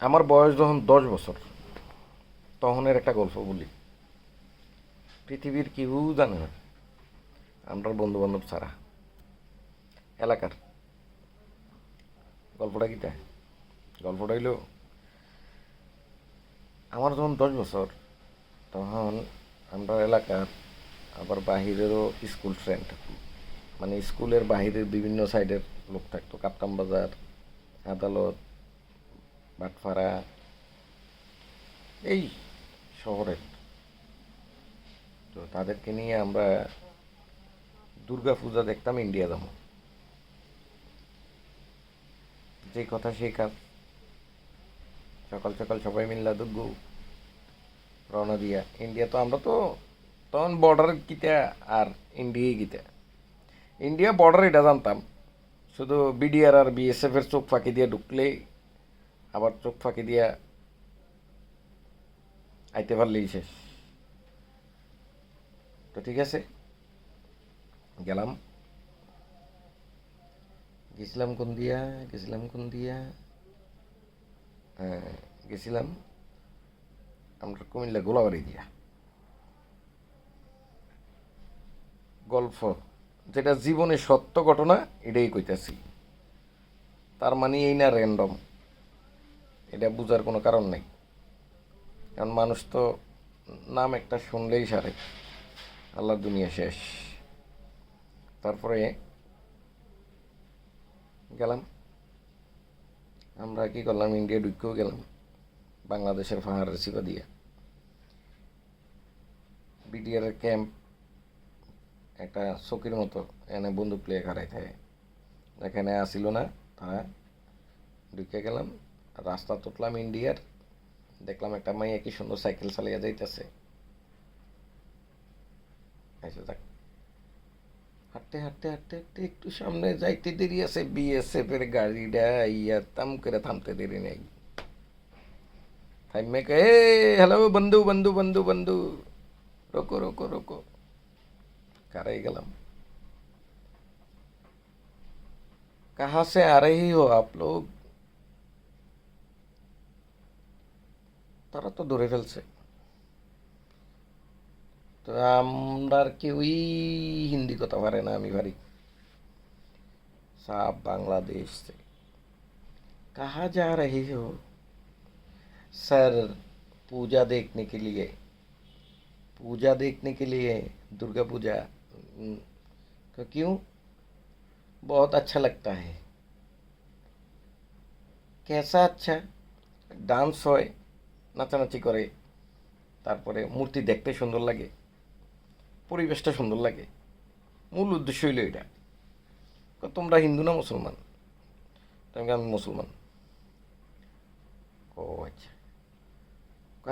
আমার বয়স যখন 10 বছর, তখনের একটা গল্প বলি। পৃথিবীর কেউ জানে না, আমরা বন্ধু বান্ধব ছাড়া, এলাকার। গল্পটা কীটা? গল্পটা হইল, আমার যখন 10 বছর, তখন আমরা এলাকার, আবার বাহিরেরও স্কুল ফ্রেন্ড, মানে স্কুলের বাহিরের বিভিন্ন সাইডের লোক থাকতো। কাপ্তান বাজার, আদালত, বাটপাড়া, এই শহরের। তো তাদেরকে নিয়ে আমরা দুর্গা পূজা দেখতাম ইন্ডিয়া যাবো। যে কথা সেই কাজ। সকাল সকাল সবাই মিল্লা দুগ্গু রওনা দিয়া ইন্ডিয়া। তো আমরা তো তখন বর্ডার গীতা আর ইন্ডিয়াই গীতা। ইন্ডিয়া বর্ডার এটা জানতাম, শুধু বিডিআর আর বিএসএফ এর চোখ ফাঁকি দিয়ে ঢুকলেই, আবার চোখ ফাঁকি দিয়া আইতে পারলেই শেষ। তো ঠিক আছে, গেলাম। গেছিলাম কোন দিয়া, গেছিলাম কোন দিয়া, হ্যাঁ, গেছিলাম আমরা কুমিল্লা গোলাবাড়ি দিয়া। গল্প, যেটা জীবনে সত্য ঘটনা, এটাই কইতাছি। তার মানে এই না র্যান্ডম, এটা বুঝার কোনো কারণ নেই। কারণ মানুষ তো নাম একটা শুনলেই সারে, আল্লাহ দুনিয়া শেষ। তারপরে গেলাম, আমরা কি করলাম, ইন্ডিয়া ঢুকেও গেলাম বাংলাদেশের পাহাড়ের চিপা দিয়া। বিডিআর ক্যাম্প একটা চকির মতো, এনে বন্দুক প্লে খারাই থাকে, এখানে আসিল না। তারা ঢুকে গেলাম, রাস্তা তুটলাম ইন্ডিয়ার। দেখলাম একটা মাইয়া কি সুন্দর সাইকেল চালিয়ে যাইতেছে। আচ্ছা যাক, হাঁটতে হাঁটতে হাঁটতে হাঁটতে একটু সামনে যাইতে দেরি আছে, বিএসএফ এর গাড়িটা ইয়া তাম করে থামতে দেরি নেই। থাইমে কে, হ্যালো বন্ধু বন্ধু বন্ধু বন্ধু, রোকো রোকো রোকো। কারাই গেলাম, कहाँ से आ रही हो आप लोग? তারা তো ধরে ফেলছে। তো আমরা আর কেউই হিন্দি কথা পারে না, আমি পারি। साहब बांग्लादेश से कहाँ जा रही हो? सर, पूजा देखने के लिए। पूजा देखने के लिए? दुर्गा पूजा। तो क्यों? बहुत अच्छा लगता है। कैसा अच्छा? ডান্স হয়, নাচানাচি করে, তারপরে মূর্তি দেখতে সুন্দর লাগে, পরিবেশটা সুন্দর লাগে। মূল উদ্দেশ্য হইল এটা। তোমরা হিন্দু না মুসলমান? তুমি, আমি মুসলমান। ও আচ্ছা,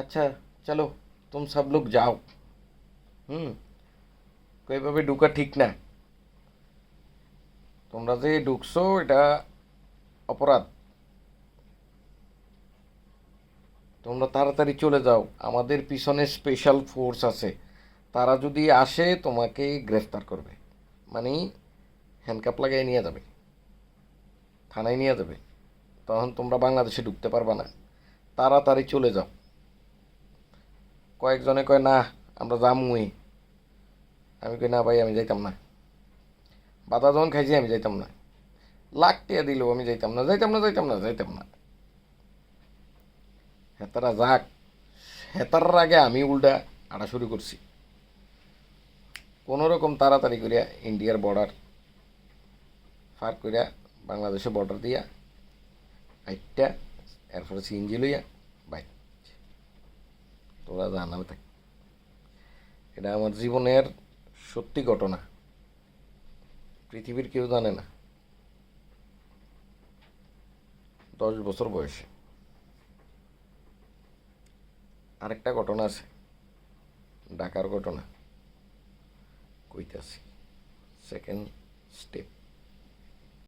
আচ্ছা, চলো তুম সব লোক যাও। হুম, এইভাবে ঢুকা ঠিক না। তোমরা যে ঢুকছো এটা অপরাধ। তোমরা তাড়াতাড়ি চলে যাও, আমাদের পিছনে স্পেশাল ফোর্স আছে। তারা যদি আসে তোমাকে গ্রেফতার করবে, মানে হ্যান্ডকাপ লাগাই নিয়ে যাবে, থানায় নিয়ে যাবে। তখন তোমরা বাংলাদেশে ঢুকতে পারবা না। তাড়াতাড়ি চলে যাও। কয়েকজনে কয় না, আমরা যামুই। আমি কই না ভাই, আমি যাইতাম না। বাধা যখন খাইছি আমি যাইতাম না। লাখ টিয়া দিল, আমি যাইতাম না, যাইতাম না, যাইতাম না, যাইতাম না। হেতারা যাক, হেতার আগে আমি উল্টা আটা শুরু করছি। কোনো রকম তাড়াতাড়ি করিয়া ইন্ডিয়ার বর্ডার পার করিয়া বাংলাদেশের বর্ডার দিয়া আইটা, এরপরে সিএনজি লইয়া বাইক। তোরা জানাবে থাক, এটা আমার জীবনের সত্যি ঘটনা। পৃথিবীর কেউ জানে না। 10 বছর বয়সে। আরেকটা ঘটনা আছে, ঢাকার ঘটনা কইতাছি। Second step.